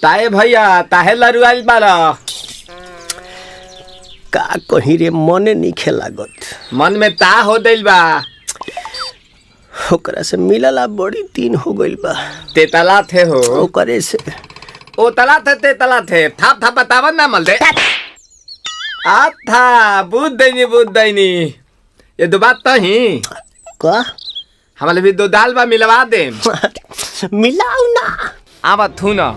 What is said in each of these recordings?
ताए भैया ताहे लरुआल बारा का कहीं रे मने नहीं लागत। मन में ता हो दिल बा ओकरा से मिलला बड़ी दिन हो गइल बा। ते तला थे हो ओकरे से ओ तला थे ते तला थे थाप थाप बतावन ना मल दे आ था बुद्ध दैनी ये दो बात तो ही का हमारे भी दो दाल बा मिलवा दे मिलाऊ ना आवा थू ना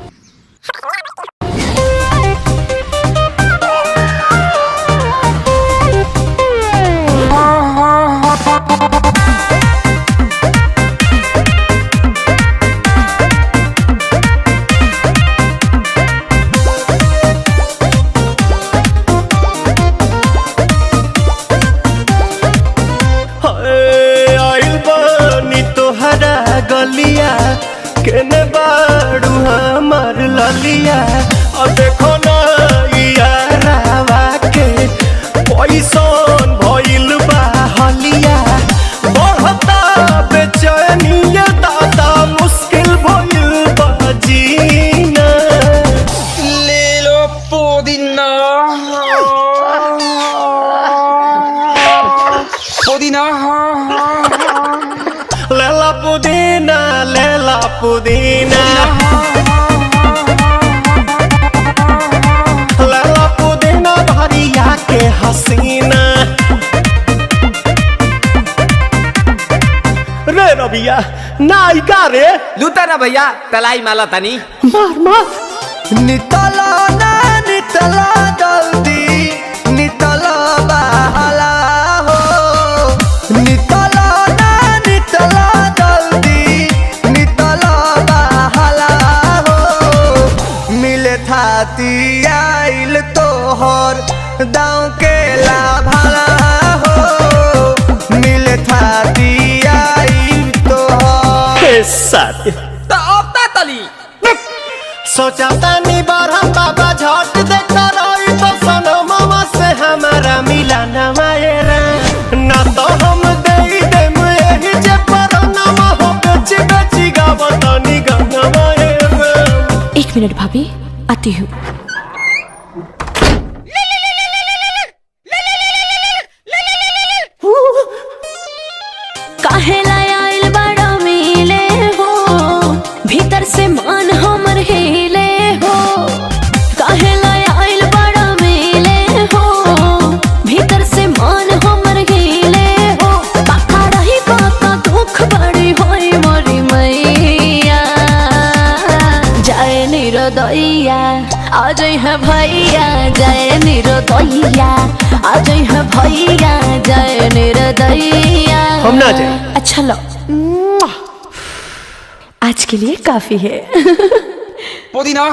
गलिया केने बाड़ू हमार ललिया और देखो ना यारावा के पैसन भइल बा हलिया बढ़ता बेचैनिया दादा मुश्किल भइल बा जीना ले लो पुदीना पुदीना लेला पुदीना लेला पुदीना भरिया के हसीना रे रबिया नायिका रे लूटा ना भैया तलाई माला तनी मार मार नितला ना नितला जल्दी नितला बहला हो नितला ना नितला थाती आइल तोहर दाँव के लाभाला हो मिले थाती आइल तोहर साथी तो अब ता तली सोचा तानी बरहम बाबा झट देखता रही तो सनमवा से हमारा मिला न मायरा ना तो हम दे देम एही जे परनमा हो बेची बेची गावतानी गंगा मायरा। 1 मिनट भाभी आती हूँ। काहे लायल बड़ा मिले हो भीतर से मान हमर हिले हो काहे लायल बड़ा मिले हो भीतर से मान हमर हिले हो बाका रही बाका दुख बड़ी होई मोरी मैया जाए निरोदैया आज है भैया जय निरोदैया आज है भैया जय निरोदैया हम ना जाए। अच्छा लो आज के लिए काफी है पुदीना